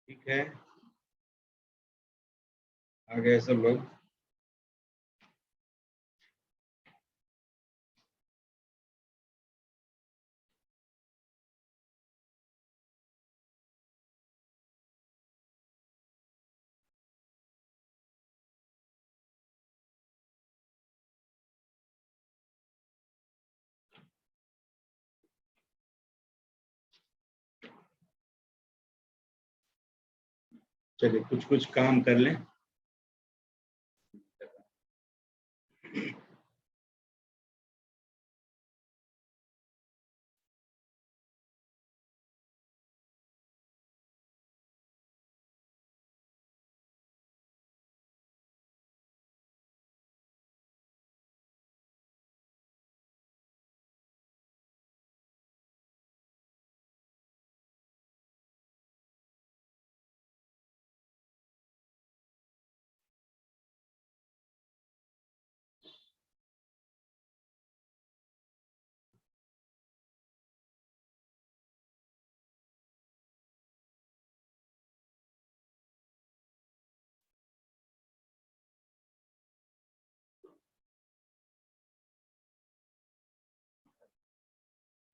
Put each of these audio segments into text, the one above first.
ठीक है, आ गए सब लोग। चलिए कुछ कुछ काम कर लें।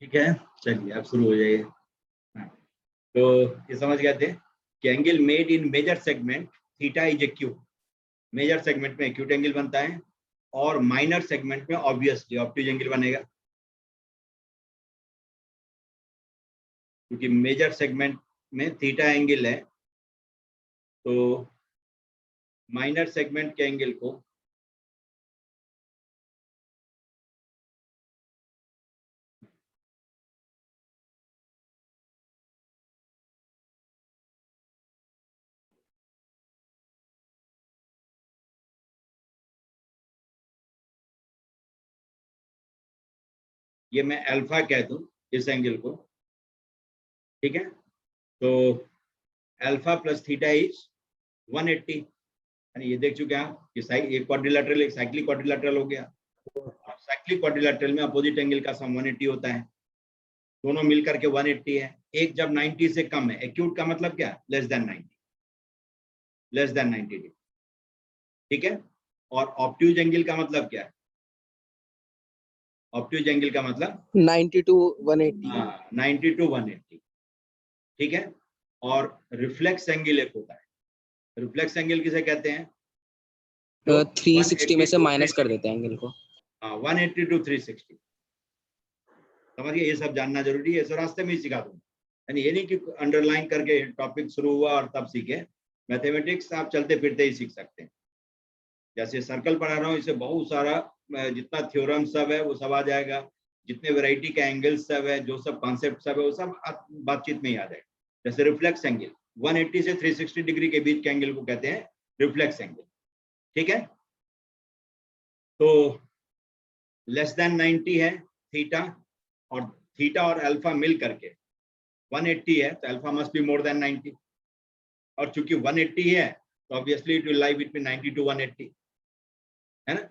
ठीक है, चलिए अब शुरू हो जाइए। हाँ, तो ये समझ गए थे कि angle made in major segment theta is acute. Major segment में एक्यूट एंगल बनता है और माइनर सेगमेंट में ऑब्वियसली ऑब्ट्यूज एंगल बनेगा, क्योंकि मेजर सेगमेंट में थीटा एंगल है, तो माइनर सेगमेंट के एंगल को ये मैं अल्फा कह दूं इस एंगल को। ठीक है, तो अल्फा प्लस थीटा इज 180, यानी ये देख चुके हैं आप कि एक क्वाड्रिलेटरल एक साइक्लिक क्वाड्रिलेटरल हो गया। साइक्लिक क्वाड्रिलेटरल में अपोजिट एंगल का सम 180 होता है, दोनों मिलकर के 180 है। एक जब 90 से कम है, एक्यूट का मतलब क्या, less than 90, less than 90 degree. ठीक है, और ऑब्ट्यूज एंगल का मतलब क्या है, ऑब्ट्यूज एंगल का मतलब 90 to 180। हाँ, 90 to 180। ठीक है, और रिफ्लेक्स एंगल एक होता है। रिफ्लेक्स एंगल किसे कहते हैं, 360 में से माइनस कर देते हैं एंगल को। हाँ, 180 to 360। समझिए, ये सब जानना जरूरी है, इस रास्ते में ही सिखा दूंगा। यानी ये नहीं कि अंडरलाइन करके टॉपिक शुरू हुआ और तब सीखे। मैथमेटिक्स आप चलते फिरते ही सीख सकते हैं। जैसे सर्कल पढ़ा रहा हूँ, इससे बहुत सारा जितना थ्योरम सब है वो सब आ जाएगा, जितने वैरायटी के एंगल्स सब है, जो सब कॉन्सेप्ट सब है, वो सब बातचीत में ही आ जाएगा। जैसे रिफ्लेक्स एंगल 180 से 360 डिग्री के बीच के एंगल को कहते हैं रिफ्लेक्स एंगल। ठीक है, तो लेस देन 90 है थीटा, और थीटा और अल्फा मिल करके 180 है, तो alpha must be more than 90, और चूंकि 180 है तो obviously it will lie between 90 to 180, है ना।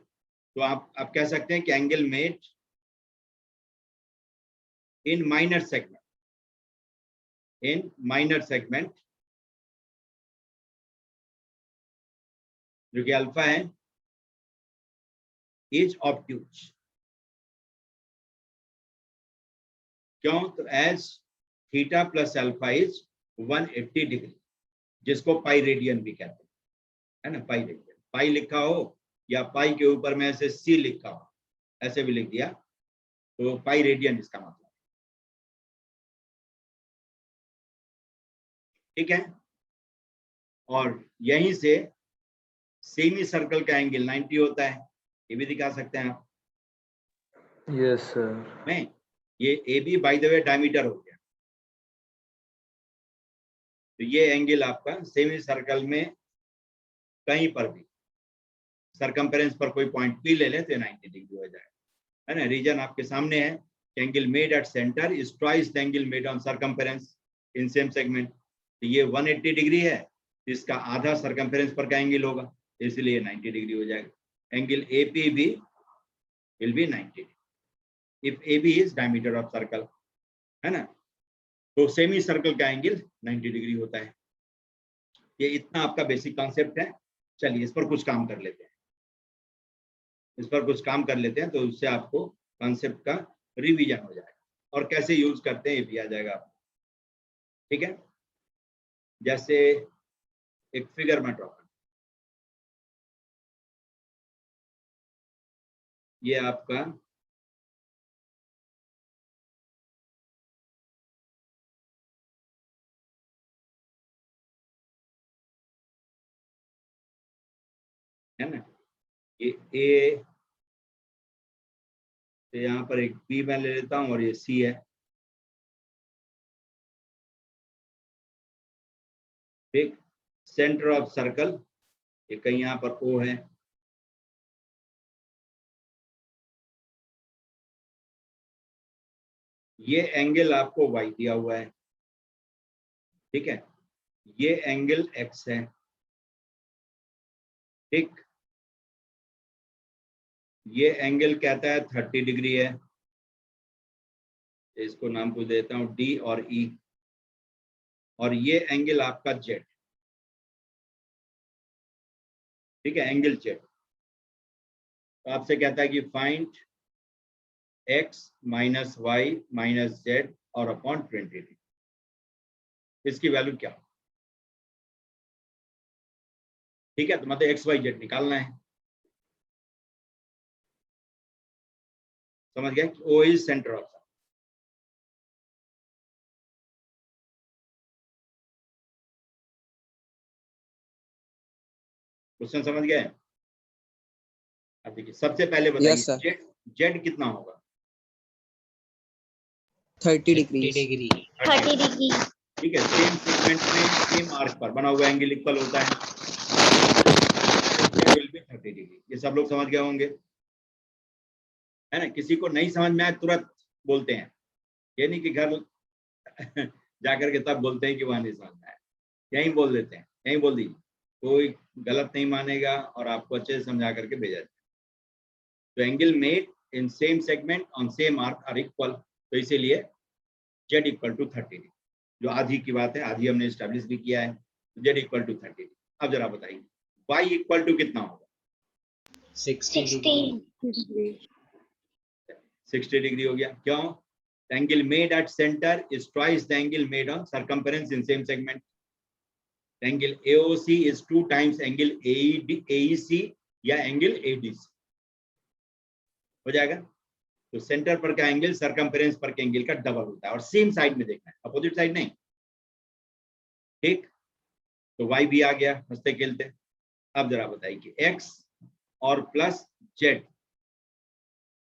तो आप कह सकते हैं कि angle made in minor segment, in minor segment जो कि अल्फा है, इज ऑब्ट्यूज। क्यों, तो as theta plus alpha is 180 degree, जिसको पाई रेडियन भी कहते हैं, है ना। पाई रेडियन, पाई लिखा हो या पाई के ऊपर में ऐसे सी लिखा हो, ऐसे भी लिख दिया तो पाई रेडियन इसका मतलब। ठीक है, और यहीं से सेमी सर्कल का एंगल 90 होता है, ये भी दिखा सकते हैं आप। Yes sir. नहीं, ये A B by the way diameter हो गया, तो ये एंगल आपका सेमी सर्कल में कहीं पर भी सरकमफेरेंस पर कोई पॉइंट पी ले ले तो 90 डिग्री हो जाएगा, है ना। रीजन आपके सामने है, angle made at centre is twice the angle made on circumference in same segment. तो ये 180 डिग्री है, इसका आधा सरकमफेरेंस पर का एंगल होगा, इसलिए 90 डिग्री हो जाएगा। एंगल एपी भी will be 90 if AB is diameter of circle, है ना। तो सेमी सर्कल का एंगल 90 डिग्री होता है। ये इतना आपका बेसिक कॉन्सेप्ट है। चलिए इस पर कुछ काम कर लेते हैं, तो उससे आपको कॉन्सेप्ट का रिवीजन हो जाएगा और कैसे यूज करते हैं ये भी आ जाएगा आपको। ठीक है, जैसे एक फिगर में ड्रॉ करना, ये आपका है ना, ये ए, तो यहाँ पर एक बी मैं ले लेता हूँ और ये सी है। ठीक, सेंटर ऑफ सर्कल ये कहीं यहाँ पर ओ है, ये एंगल आपको वाई दिया हुआ है। ठीक है, ये एंगल एक्स है। ठीक, ये एंगल कहता है 30 डिग्री है, इसको नाम को देता हूं डी और ई, और ये एंगल आपका जेड। ठीक है, एंगल जेड। तो आपसे कहता है कि find X minus Y minus Z और अपॉन 20, इसकी वैल्यू क्या हो। ठीक है, तो मतलब एक्स वाई जेड निकालना है। समझ गए, O is centre of circle. Question समझ गए। अब देखिए सबसे पहले बताइए Yes, sir. जेड, जेड कितना होगा। 30 degrees. 30 डिग्री। ठीक है, सेम सेगमेंट में सेम आर्क पर बना हुआ एंगल इक्वल होता है, विल बी 30 डिग्री। ये सब लोग समझ गए होंगे, है ना। किसी को नहीं समझ में आए तुरंत बोलते हैं, ये नहीं कि घर जाकर के तब बोलते हैं कि वहां नहीं समझ में आया, यहीं बोल देते हैं, यहीं बोल दीजिए, कोई गलत नहीं मानेगा और आपको अच्छे से समझा करके भेजा जाए। तो angle made in same segment on same arc are equal, तो इसीलिए जेड इक्वल टू 30 डिग्री, जो आधी की बात है, आधी हमने एस्टेब्लिश भी किया है, जेड इक्वल टू 30 डिग्री। अब जरा बताइए वाई इक्वल टू कितना होगा। 60 60 डिग्री हो गया। क्यों, angle made at centre is twice the angle made on circumference in same segment. Angle AOC is 2 times angle AEC या एंगल ADC हो जाएगा। तो सेंटर पर का एंगल सर्कम्फरेंस पर के एंगल का डबल होता है और सेम साइड में देखना है, अपोजिट साइड नहीं। ठीक, तो y भी आ गया हंसते खेलते। अब जरा बताइए कि x और प्लस z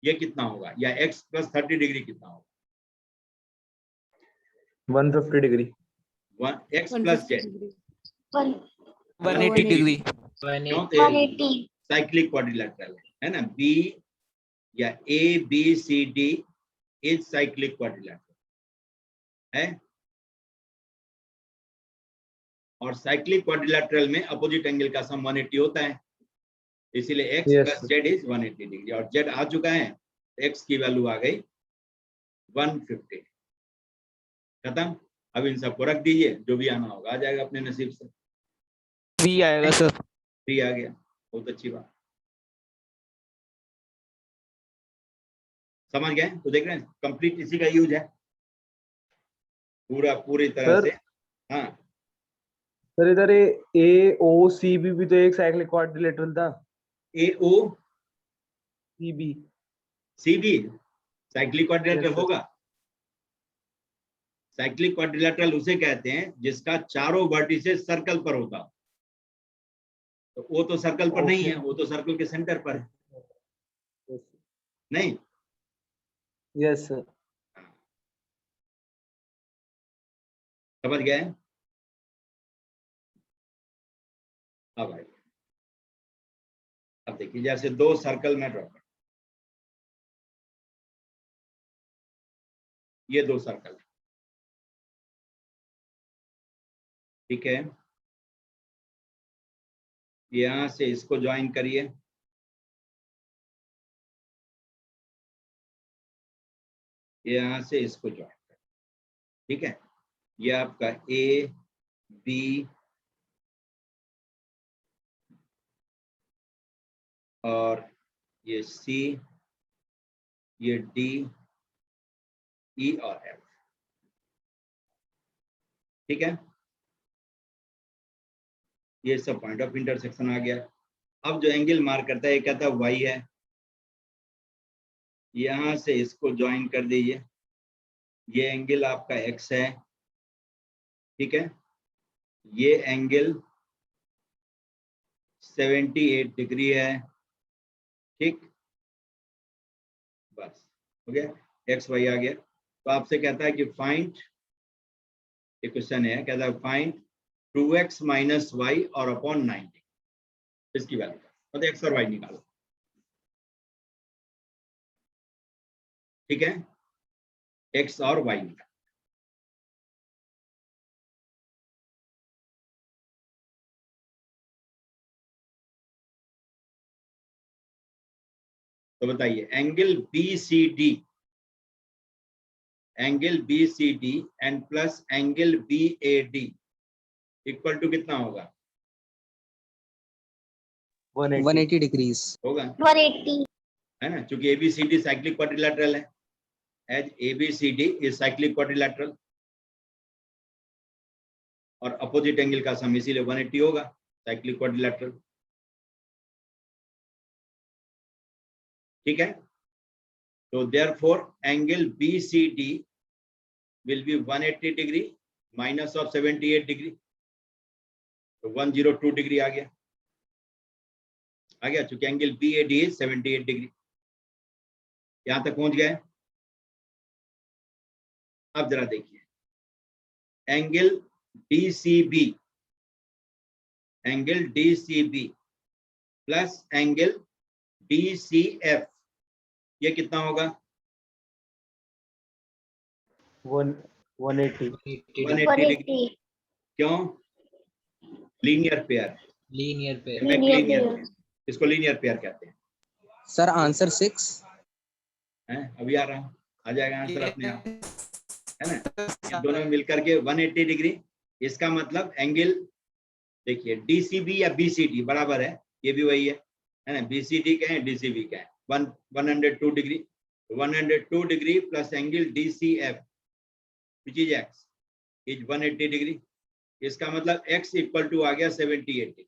ये कितना होगा, या x प्लस 30 डिग्री कितना होगा। 150 degree. x plus z 180 degree. क्यों, 180 साइक्लिक क्वाड्रिलेटरल है ना। b या ABCD इज साइक्लिक क्वाड्रिलेटरल है, और साइक्लिक क्वाड्रिलेटरल में अपोजिट एंगल का सम 180 होता है, इसीलिए x Yes, plus z is 180 degree, और z आ चुका है, x की वैल्यू आ गई 150। खत्म। अब इन सबको रख दीजिए, जो भी आना होगा आ जाएगा अपने नसीब से। 3 आएगा सर। 3 आ गया, बहुत अच्छी बात। समझ गए, तो देख रहे हैं कंप्लीट इसी का यूज है पूरा, पूरी तरह सर से। हाँ, सर इधर AOCB भी तो एक साइक्लिक क्वाड्रिलेटरल था। AOCB cyclic quadrilateral Yes, sir. होगा। साइक्लिक क्वाड्रिलेटरल उसे कहते हैं जिसका चारों वर्टिसेस सर्कल पर होता हो। तो वो तो सर्कल पर नहीं है, वो तो सर्कल के सेंटर पर है। नहीं, Yes, sir. समझ गए। अब आइए, अब देखिए जैसे 2 सर्कल में ड्रॉ कर, ये 2 सर्कल, ठीक है। यहां से इसको ज्वाइन करिए, यहां से इसको ज्वाइन करिए, ठीक है। ये आपका A B और ये सी, ये डी, ई और एफ। ठीक है, ये सब पॉइंट ऑफ इंटरसेक्शन आ गया। अब जो एंगल मार्क करता है ये कहता है वाई है, यहां से इसको ज्वाइन कर दीजिए, ये एंगल आपका एक्स है। ठीक है, ये एंगल 78 डिग्री है। ठीक, बस हो गया, एक्स वाई आ गया। तो आपसे कहता है कि फाइंड, ये क्वेश्चन है, कहता है फाइंड 2x माइनस वाई और अपॉन 90, इसकी वैल्यू मतलब एक्स और वाई निकालो। ठीक है, एक्स और वाई निकालो। तो बताइए angle B C D, angle B C D and plus angle B A D equal to कितना होगा? 180 डिग्रीज होगा, 180. है ना, क्योंकि एबीसीडी साइक्लिक क्वाड्रिलेटरल है। As ABCD is cyclic quadrilateral और अपोजिट एंगल का सम इसीलिए 180 होगा, साइक्लिक क्वाड्रिलेटरल। ठीक है, तो therefore angle BCD will be 180 degree minus of 78 degree, तो 102 डिग्री आ गया, चूंकि एंगल बीएडी इज 78 डिग्री। यहां तक पहुंच गए। अब जरा देखिए angle DCB, angle DCB plus angle DCF, ये कितना होगा? 180 180 डिग्री। 180. क्यों? Linear pair, Linear pair. Linear, इसको लीनियर पेयर कहते हैं। सर आंसर 6 हैं, अभी आ रहा हूं, आ जाएगा आंसर अपने आप, है ना। ये दोनों मिलकर के 180 डिग्री। इसका मतलब एंगल देखिए डीसीबी या बीसीडी बराबर है, ये भी वही है ना, बीसीडी का है डीसीबी का है 102 degree. 102 degree plus angle DCF which is x is 180 degree. इसका मतलब x इक्वल टू आ गया 78।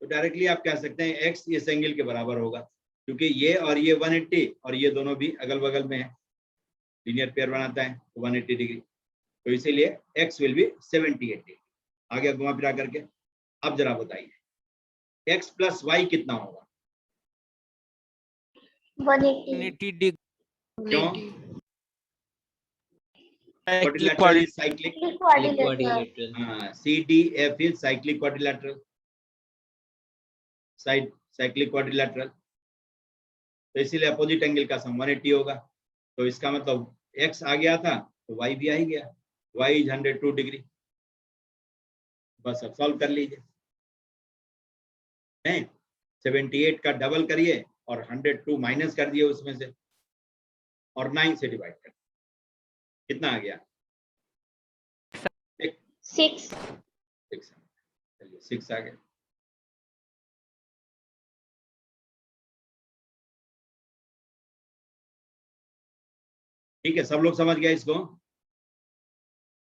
तो डायरेक्टली आप कह सकते हैं x इस एंगल के बराबर होगा, क्योंकि ये और ये 180 और ये दोनों भी अगल बगल में है, लीनियर पेयर बनाता है, तो 180 डिग्री, तो इसीलिए x विल बी 78 डिग्री। आगे घुमा फिरा करके अब जरा बताइए x प्लस वाई कितना होगा? 180. 180 डिग्री क्यों? Quadrilateral is cyclic, Quadrilateral. हाँ, CDF is cyclic quadrilateral, cyclic quadrilateral, तो इसीलिए अपोजिट एंगल का सम 180 होगा। तो इसका मतलब x आ गया था तो y भी आ ही गया, y इज 102 डिग्री। बस अब सॉल्व कर लीजिए, हैं 78 का डबल करिए और 102 माइनस कर दिए उसमें से और 9 से डिवाइड कर, कितना आ गया? 6. 6, चलिए 6 आ गया। ठीक है, सब लोग समझ गए इसको?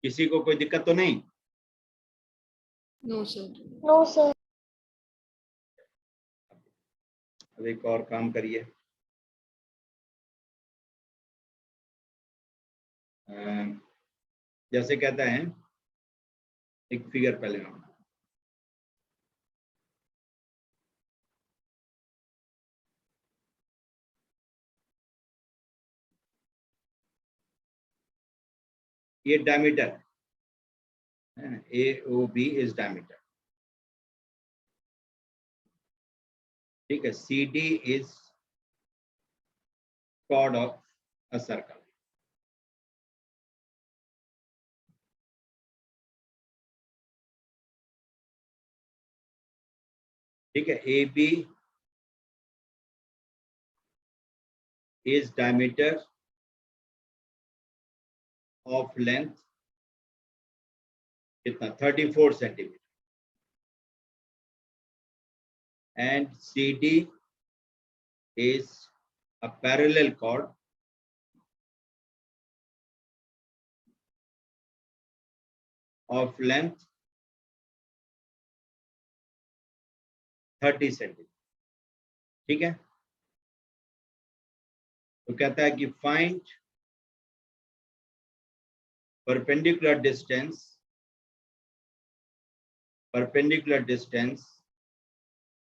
किसी को कोई दिक्कत तो नहीं? No, sir. अब एक और काम करिए, जैसे कहता है एक फिगर पहले ना, ये डायमीटर है ना, AOB इज डायमीटर। ठीक है, CD is chord of a circle. ठीक है, AB is diameter of length कितना 34 centimetre and CD is a parallel chord of length 30 centimetre. ठीक है, तो कहता है कि find perpendicular distance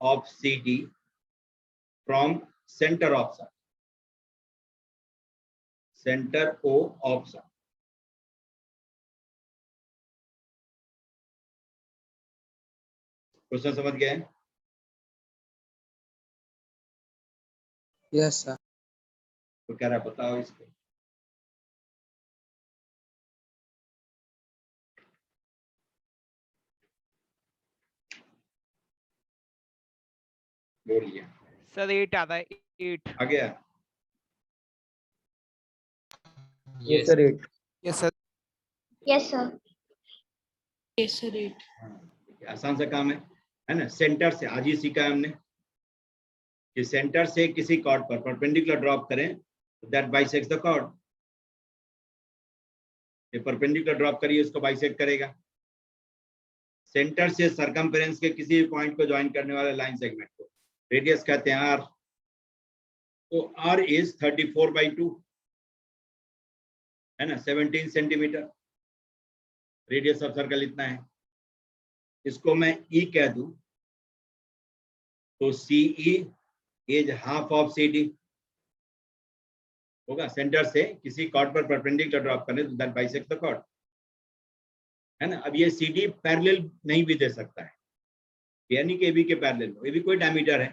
of CD from center of circle, center O of circle। Question समझ गए? Yes sir. तो कह रहा है बताओ इसको। बोलिए। सर 8 आता है 8। आ गया? yes sir 8 yes sir. Yes, sir. Yes, sir. 8. हाँ, आसान सा काम है ना। सेंटर से आज ही सीखा है हमने कि सेंटर से किसी कॉर्ड पर परपेंडिकुलर ड्रॉप करें तो दैट बाइसेक्ट्स द कॉर्ड। ये परपेंडिकुलर ड्रॉप करिए उसको बाइसेक्ट करेगा। सेंटर से सरकमफेरेंस के किसी भी पॉइंट को ज्वाइन करने वाले लाइन सेगमेंट को रेडियस कहते हैं आर। तो आर इज 34/2 है ना, 17 सेंटीमीटर। रेडियस ऑफ सर्कल इतना है। इसको मैं ई कह दूं तो CE is half of CD होगा। सेंटर से किसी कॉर्ड पर परपेंडिकुलर ड्रॉप करने तो दैट बाइसेक्ट्स द कॉर्ड है ना। अब ये सीडी पैरेलल नहीं भी दे सकता है, यानी कि एबी के पैरेलल हो। एबी कोई डायमीटर है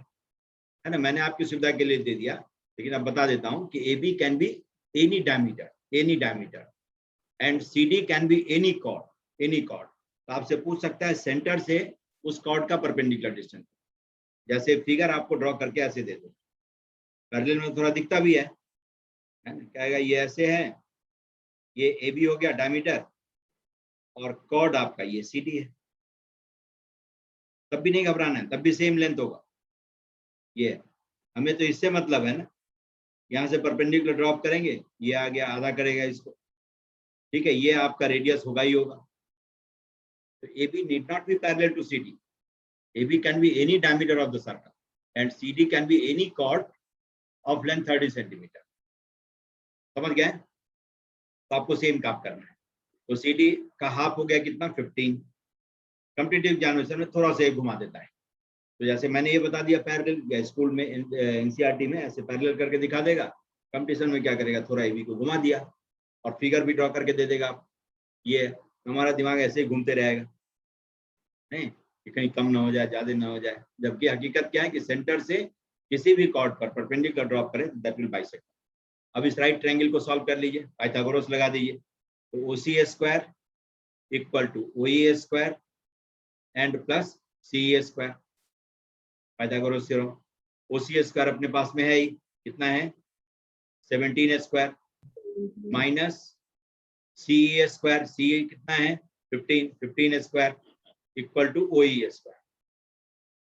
ना, मैंने आपकी सुविधा के लिए दे दिया, लेकिन अब बता देता हूं कि AB can be any diameter and CD can be any chord. तो आपसे पूछ सकता है सेंटर से उस कॉर्ड का परपेंडिकुलर डिस्टेंस। जैसे फिगर आपको ड्रॉ करके ऐसे दे दो, पैरेलल में थोड़ा दिखता भी है ना, कहेगा ये ऐसे है, ये एबी हो गया डायमीटर और कॉर्ड आपका ये सीडी है। तब भी नहीं घबराना है, तब भी सेम लेंथ होगा। ये हमें तो इससे मतलब है ना, यहाँ से परपेंडिकुलर ड्रॉप करेंगे, ये आ गया आधा करेगा इसको, ठीक है। ये आपका रेडियस होगा ही होगा। तो AB need not be parallel to CD. AB can be any diameter of the circle and CD can be any chord of length 30 centimetre. समझ गए? तो आपको सेम काम करना है। तो CD का हाफ हो गया कितना 15। कॉम्पिटिटिव एग्जामिनेशन में थोड़ा सा घुमा देता है। तो जैसे मैंने ये बता दिया पैरेलल, या स्कूल में एनसीईआरटी में ऐसे पैरेलल करके दिखा देगा। कंपटीशन में क्या करेगा, थोड़ा AB को घुमा दिया और फिगर भी ड्रॉ करके दे देगा। ये हमारा दिमाग ऐसे ही घूमते रहेगा नहीं कि कहीं कम ना हो जाए, ज्यादा ना हो जाए, जबकि हकीकत क्या है कि सेंटर से किसी भी कॉर्ड पर परपेंडिकुलर ड्रॉप करें दैट विल बाइसेक्ट। अब इस राइट ट्रायंगल को सॉल्व कर लीजिए, पाइथागोरस लगा दीजिए। तो OCA square equal to OEA square and plus CEA square, Pythagoras theorem. OCA square अपने पास में है ही, कितना है 17 square minus CEA square, CE कितना है 15 square equal to OEA square.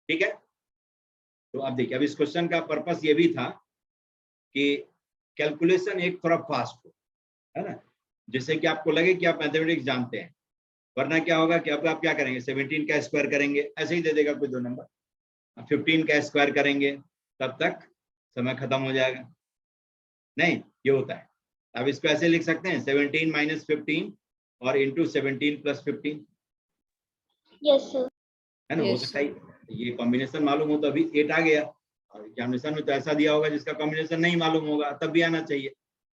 ठीक है। तो अब देखिए, अब इस क्वेश्चन का पर्पस ये भी था कि कैलकुलेशन एक थोड़ा फास्ट हो, है ना, जिससे कि आपको लगे कि आप मैथमेटिक्स जानते हैं। वरना क्या होगा कि अब आप क्या करेंगे, 17 का स्क्वायर करेंगे, ऐसे ही दे देगा कोई दो नंबर। 15 का स्क्वायर करेंगे, तब तक समय खत्म हो जाएगा। नहीं, ये होता है। अब इसको ऐसे लिख सकते हैं 17 माइनस 15 और इंटू 17 प्लस 15। Yes, sir. है ना, हो Yes, सकता है ये कॉम्बिनेशन मालूम हो तो अभी 8 आ गया, और एग्जामिनेशन में तो ऐसा दिया होगा जिसका कॉम्बिनेशन नहीं मालूम होगा, तब भी आना चाहिए।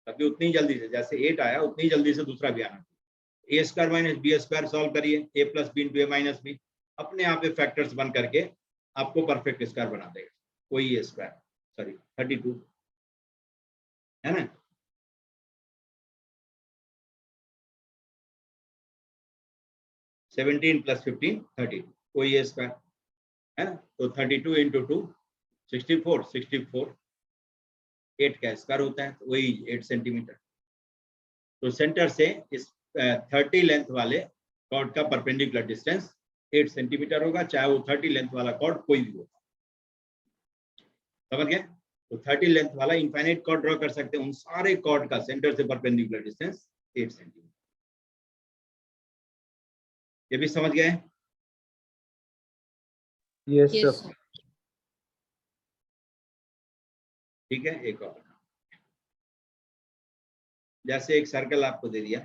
तभी उतनी जल्दी से जैसे 8 आया उतनी जल्दी से दूसरा भी आना चाहिए। A square minus B square solve करिए, A plus B into A minus B, अपने आप पे फैक्टर्स बन करके आपको परफेक्ट स्क्वायर बना देगा। कोई A स्क्वायर सॉरी 32 है ना। सेवनटीन प्लस 15 30, कोई A स्क्वायर है ना। तो 32 इंटू 2 64 8 का स्क्वायर होता है, तो वही 8 सेंटीमीटर। तो सेंटर से इस 30 लेंथ वाले कॉर्ड का परपेंडिकुलर डिस्टेंस 8 सेंटीमीटर होगा, चाहे वो 30 लेंथ वाला कॉर्ड कोई भी हो। समझ गए? तो 30 लेंथ वाला इनफाइनाइट कॉर्ड ड्रॉ कर सकते हैं। उन सारे कॉर्ड का सेंटर से परपेंडिकुलर डिस्टेंस 8 सेंटीमीटर। ये भी समझ गए? Yes Yes, sir. sir. ठीक है, एक और जैसे एक सर्कल आपको दे दिया,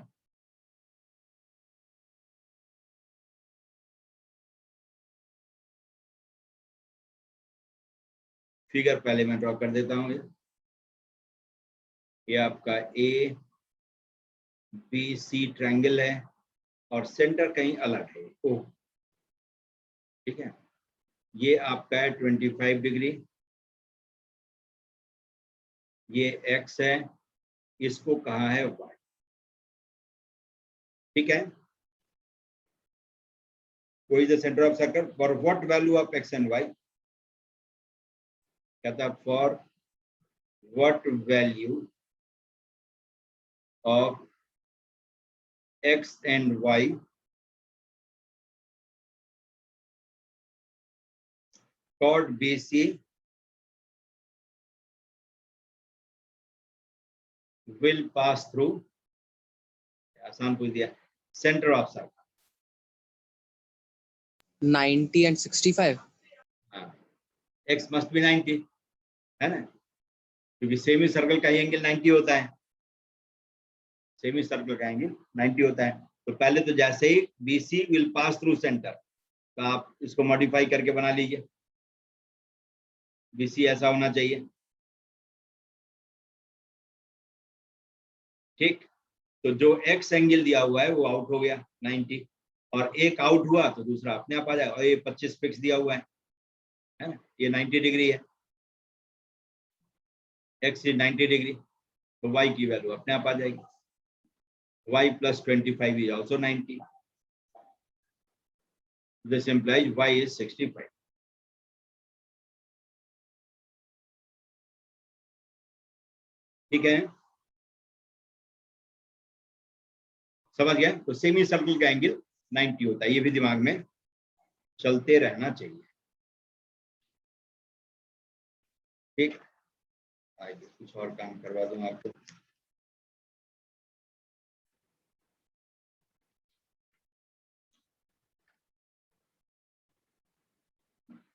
फिगर पहले मैं ड्रॉ कर देता हूं। ये आपका ए बी सी ट्रायंगल है और सेंटर कहीं अलग है, ओ। ठीक है, ये आपका है 25 डिग्री, ये एक्स है, इसको कहा है वाई। ठीक है, कोई the centre of circle for what value of X and Y, कहता है for what value of X and Y chord BC will pass through, आसान पूछ दिया, centre of circle. 90 and 65. X must be 90, है ना, क्योंकि सेमी सर्कल का angle 90 होता है। सेमी सर्कल का एंगल 90 होता है। तो पहले तो जैसे ही BC will pass through centre, तो आप इसको मॉडिफाई करके बना लीजिए। BC ऐसा होना चाहिए। ठीक, तो जो एक्स एंगल दिया हुआ है वो आउट हो गया 90, और एक आउट हुआ तो दूसरा अपने आप आ जाएगा। और ये 25 फिक्स दिया हुआ है ना, ये 90 डिग्री है, एक्स इज 90 डिग्री, तो वाई की वैल्यू अपने आप आ जाएगी। y plus 25 is also 90. This implies y is 65. ठीक है, समझ गया? तो सेमी सर्कल का एंगल 90 होता है, ये भी दिमाग में चलते रहना चाहिए। ठीक, आइए कुछ और काम करवा दूं आपको।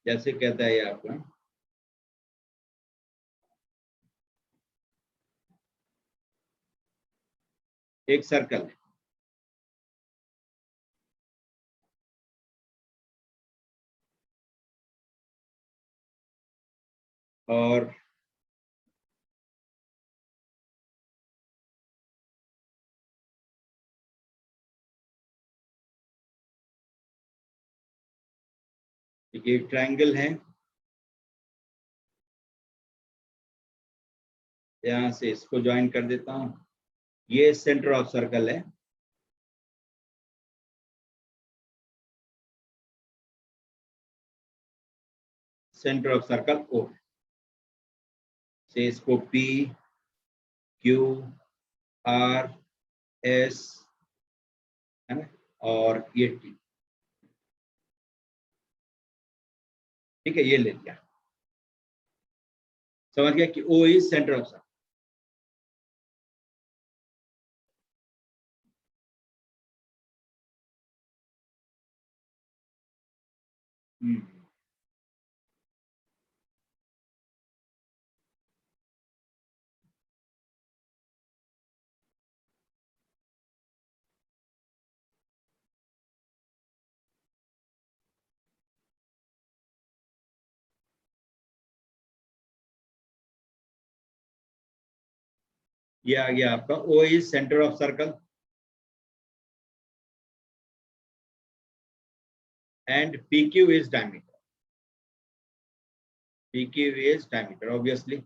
जैसे कहता है ये आपका एक सर्कल है, और एक ट्रायंगल है, यहां से इसको ज्वाइन कर देता हूं। ये सेंटर ऑफ सर्कल है, सेंटर ऑफ सर्कल O से इसको P Q R S है ना, और ये T। ठीक है, ये ले लिया, समझ गया कि O is centre of circle. ये आ गया आपका O is centre of circle and PQ is diameter. PQ is diameter, obviously.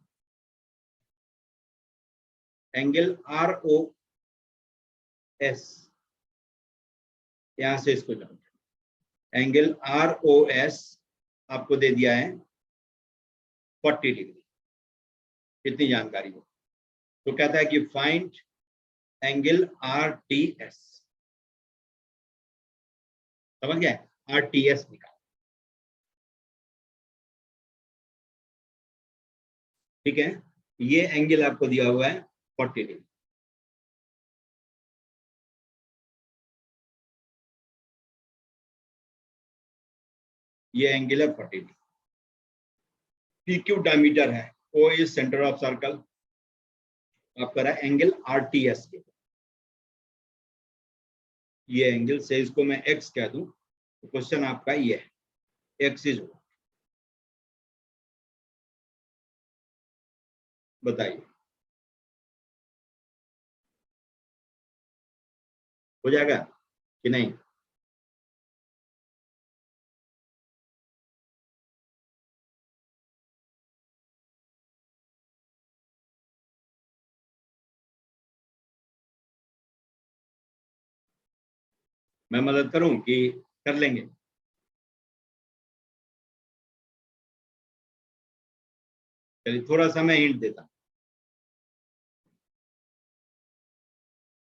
Angle ROS, यहां से इसको जाओ, एंगल ROS आपको दे दिया है 40 डिग्री। इतनी जानकारी हो तो कहता है कि फाइंड एंगल RTS। समझ गए? RTS निकाल। ठीक है, ये एंगल आपको दिया हुआ है 40 डिग्री। ये एंगल है 40 डिग्री। PQ डायमीटर है, O is centre of circle, आपका रहा एंगल RTS के। ये एंगल से इसको मैं X कह दूं तो क्वेश्चन आपका ये है, X इज, बताइए हो जाएगा कि नहीं? मैं मदद करूं कि कर लेंगे? चलिए थोड़ा सा मैं हिंट देता हूं।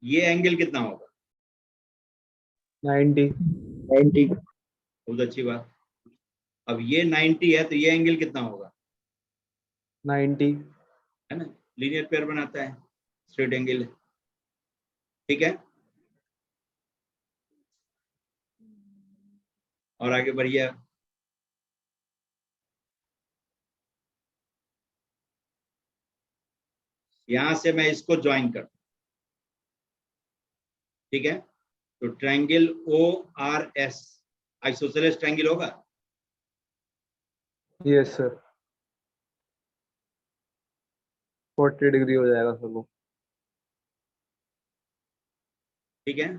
ये एंगल कितना होगा? 90। बहुत अच्छी बात। अब ये 90 है तो ये एंगल कितना होगा? 90। है ना, लीनियर पेयर बनाता है, स्ट्रेट एंगल। ठीक है, और आगे बढ़िए। यहां से मैं इसको ज्वाइन कर, ठीक है, तो ट्रायंगल ORS आइसोसेलेस ट्रायंगल होगा। यस सर, 40 डिग्री हो जाएगा सर वो। ठीक है,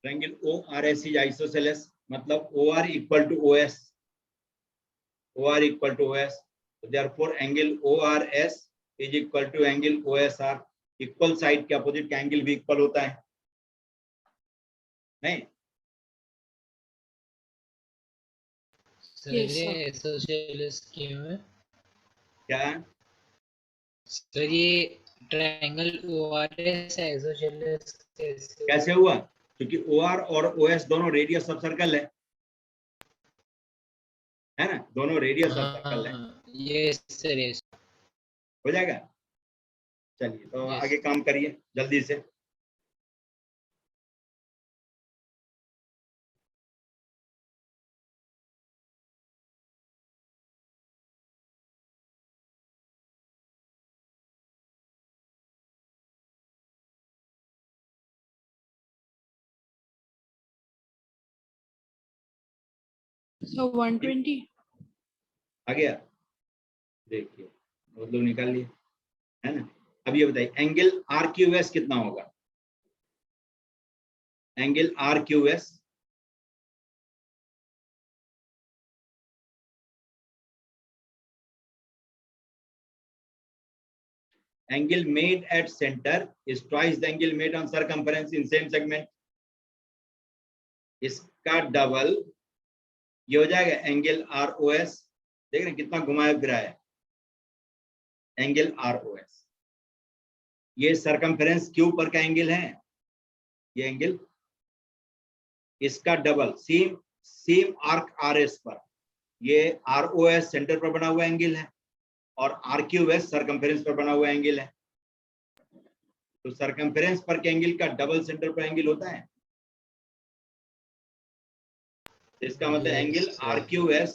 ट्रायंगल ORS इज आइसोसेलेस, मतलब OR equal to OS, OR equal to OS, therefore angle ORS is equal to angle OSR। Equal side के अपोजिट का angle भी इक्वल होता है, नहीं? सर Yes, ये sir. आइसोसेलेस क्यों है? क्या? सर ये ट्रायंगल ORS आइसोसेलेस कैसे हुआ? कैसे हुआ? क्योंकि OR और OS दोनों रेडियस ऑफ सर्कल है ना, दोनों रेडियस ऑफ सर्कल है। हाँ ये सर यस हो जाएगा। चलिए तो Yes. आगे काम करिए जल्दी से। So 120. आ गया, देखिए बहुत लोग निकाल लिए, है ना। अब ये बताइए एंगल RQS कितना होगा? Angle RQS angle made at center is twice the angle made on circumference in same segment. इसका डबल ये हो जाएगा एंगल ROS। देख रहे हैं कितना घुमाया फिरा है, एंगल ROS। ये सरकमफेरेंस Q पर का एंगल है, ये एंगल, इसका डबल सेम आर्क RS पर, ये ROS सेंटर पर बना हुआ एंगल है और RQS सरकमफेरेंस पर बना हुआ एंगल है। तो सरकमफेरेंस पर के एंगल का डबल सेंटर पर एंगल होता है। इसका मतलब angle RQS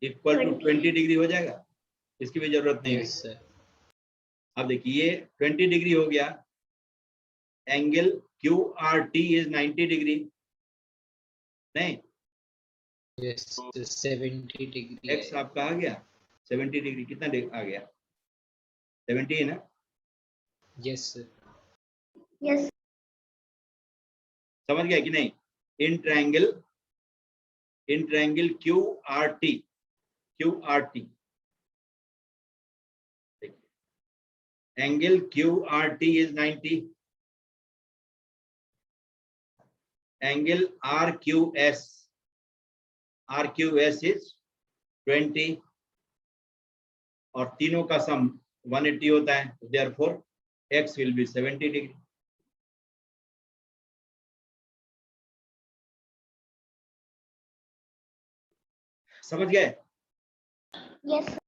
equal to 20 degree हो जाएगा, इसकी भी जरूरत नहीं है। Yes sir. अब देखिए ये 20 डिग्री हो गया, एंगल QRT इज 90 डिग्री, नहीं? यस 70 डिग्री एक्स आपका आ गया 70 डिग्री, कितना आ गया? 70 है ना? Yes sir. Yes. समझ गया कि नहीं? In triangle QRT angle QRT is 90, angle RQS is 20 और तीनों का सम 180 होता है, therefore x will be 70 degree. समझ गए? Yes, sir.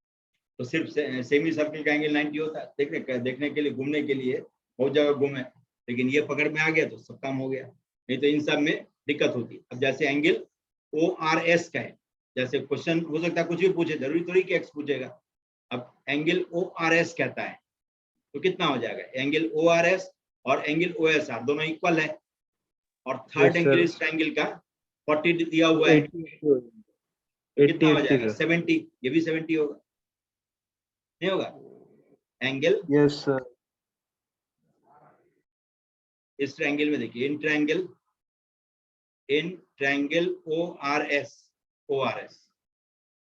तो सिर्फ सेमी सर्कल का एंगल 90 होता है। देखने के लिए, घूमने के लिए बहुत जगह घूमे, लेकिन ये पकड़ में आ गया तो सब काम हो गया, नहीं तो इन सब में दिक्कत होती है। अब जैसे एंगल ORS का है, जैसे क्वेश्चन हो सकता है कुछ भी पूछे, जरूरी थोड़ी कि एक्स पूछेगा। अब एंगल ORS कहता है तो कितना हो जाएगा? एंगल ORS और एंगल OSR दोनों इक्वल है, और थर्ड Yes, एंगल sir. इस ट्रायंगल का 40 दिया हुआ है, 80 कितना हो जाएगा? 80 70। ये भी 70 होगा, नहीं होगा? Angle Yes, sir. इस ट्रायंगल में देखिए, इन ट्रायंगल ORS,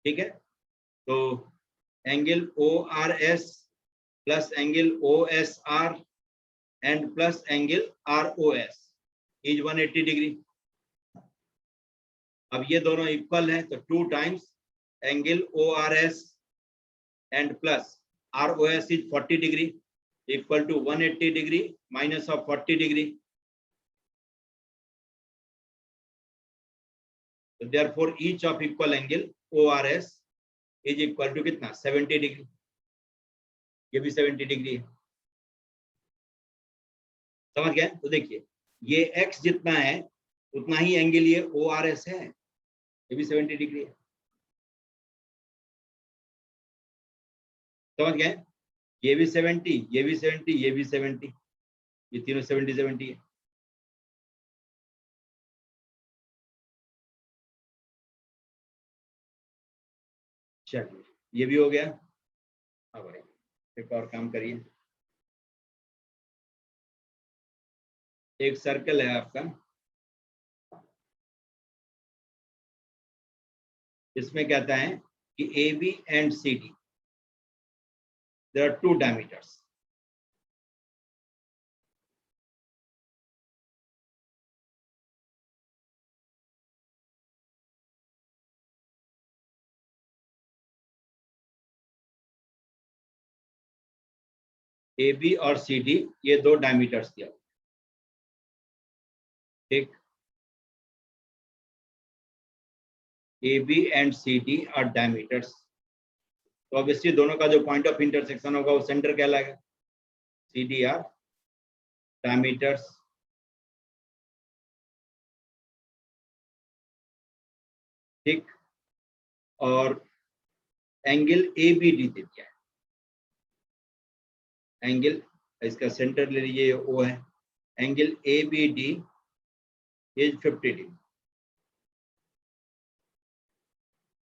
ठीक है? तो angle ORS plus angle OSR and plus angle ROS is 180 degree. अब ये दोनों इक्वल है तो 2 times angle ORS and plus ROS is 40 degree equal to 180 degree minus of 40 degree. So therefore each of equal angle ORS is equal to कितना? 70 degree. ये भी 70 degree है, समझ गए? तो देखिए, ये x जितना है उतना ही एंगल ये ORS है, ये भी 70 डिग्री है, समझ गए? ये भी 70, ये भी 70, ये भी 70, ये तीनों 70 है। चलिए, ये भी हो गया। अब एक और काम करिए। एक सर्कल है आपका, इसमें कहता है कि AB and CD there are 2 diameters. AB और CD ये 2 डायमीटर्स दिया, ठीक? AB and CD are diameters, तो ऑब्वियसली दोनों का जो पॉइंट ऑफ इंटरसेक्शन होगा वो सेंटर कहलाएगा। CD आर डायमीटर्स, ठीक? और एंगल ABD दे दिया है, एंगल इसका सेंटर ले लीजिए, O है, एंगल ABD इज 50 डिग्री।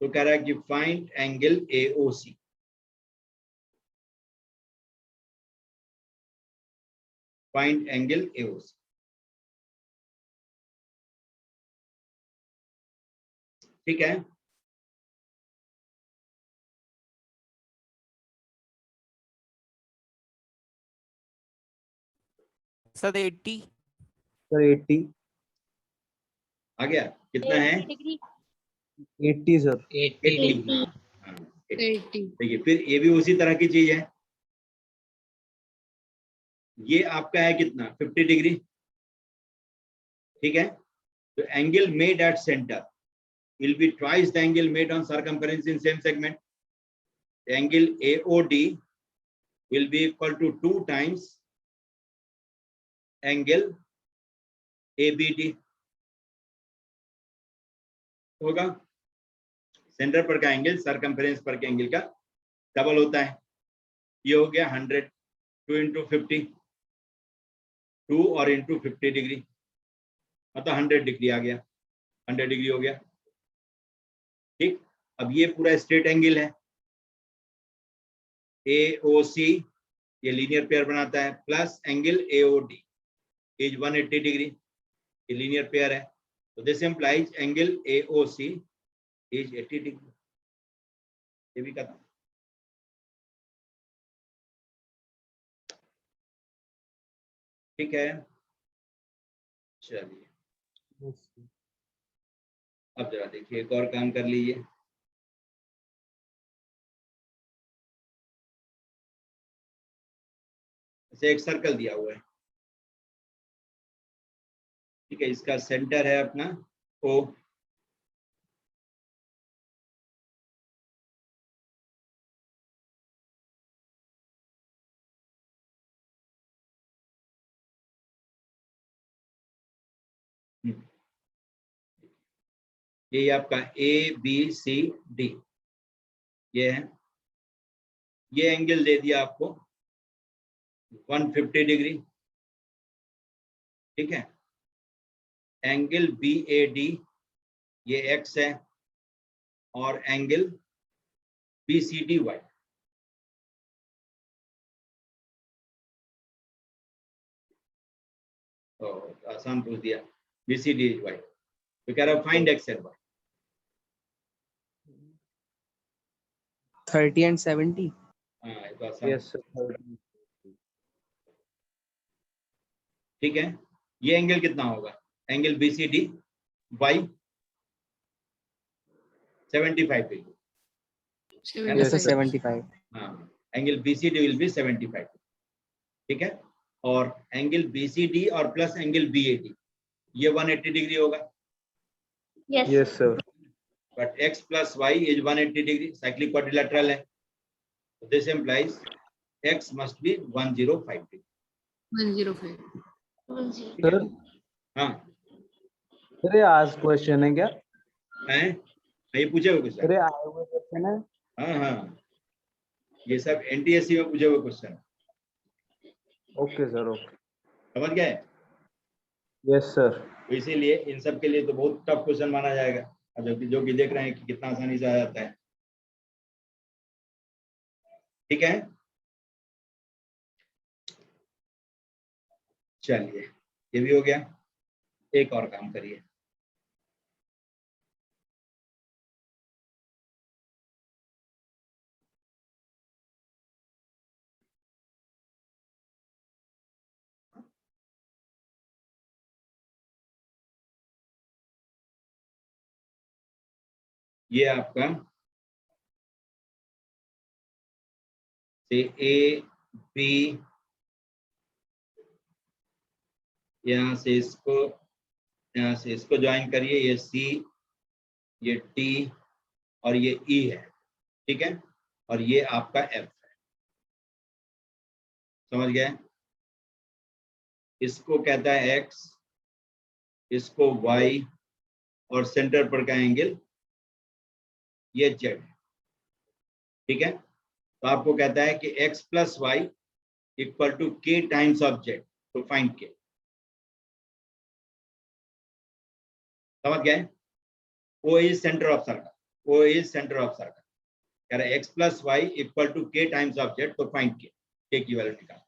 तो कह रहा है कि find angle AOC, find angle AOC, ठीक है? सर 80। Sir, 80 आ गया? कितना है? 80 डिग्री। 80 sir. 80 80। डिग्री। हाँ, 80। 80. देखिए, फिर ये भी उसी तरह की चीज है, ये आपका है कितना? 50 डिग्री, ठीक है? तो angle made at centre will be twice the angle made on circumference in same segment. The angle AOD will be equal to 2 times angle ABD होगा। सेंटर पर का एंगल सर्कमफ्रेंस पर के एंगल का डबल होता है। ये हो गया 100, 2 इंटू 50, 2 और इंटू 50 डिग्री, मतलब 100 डिग्री आ गया, 100 डिग्री हो गया, ठीक? अब ये पूरा स्ट्रेट एंगल है, AOC ये लीनियर पेयर बनाता है, plus angle AOD is 180 degree, ये लीनियर पेयर है, तो this implies angle AOC is 80 degree. ये भी खत्म, ठीक है? चलिए, अब जरा देखिए, एक और काम कर लीजिए। एक सर्कल दिया हुआ है, ठीक है? इसका सेंटर है अपना O, ये आपका ABCD ये है, ये एंगल दे दिया आपको 150 डिग्री, ठीक है। एंगल BAD ये X है और एंगल BCD Y। तो आसान पूछ दिया, BCD Y। तो कह रहा find X and Y। 30 and 70. हाँ ये तो आसान, यस सर। ठीक है। ये एंगल कितना होगा, angle BCD Y 75 degree. Yes, sir, 75. हाँ, एंगल BCD विल बी 75, ठीक है। और एंगल BCD और प्लस एंगल BAD ये 180 डिग्री होगा, Yes. Yes sir. But X plus Y is 180 degree, cyclic quadrilateral है। This implies X must be 105 degree. 105. Sir हाँ sir ये आज क्वेश्चन है क्या? है, ये पूछे हुए क्वेश्चन। सर ये आए हुए क्वेश्चन है? हाँ हाँ, ये सब NTSC में पूछे हुए क्वेश्चन, ओके सर, ओके। समझ गए। Yes sir. तो इसीलिए इन सब के लिए तो बहुत टफ क्वेश्चन माना जाएगा, और जो कि देख रहे हैं कि कितना आसानी से आ जाता है, ठीक है। चलिए ये भी हो गया, एक और काम करिए। ये आपका A B, यहाँ से इसको ज्वाइन करिए, ये C, ये T और ये E है, ठीक है। और ये आपका F है, समझ गए। इसको कहता है X, इसको Y और सेंटर पर का एंगल ये Z है, ठीक है। तो आपको कहता है कि X plus Y equal to K times of Z, तो फाइंड K। समझ गए। O is centre of circle, O is centre of circle, कह रहा है X plus Y equal to K times of Z, तो फाइंड K की value निकाल।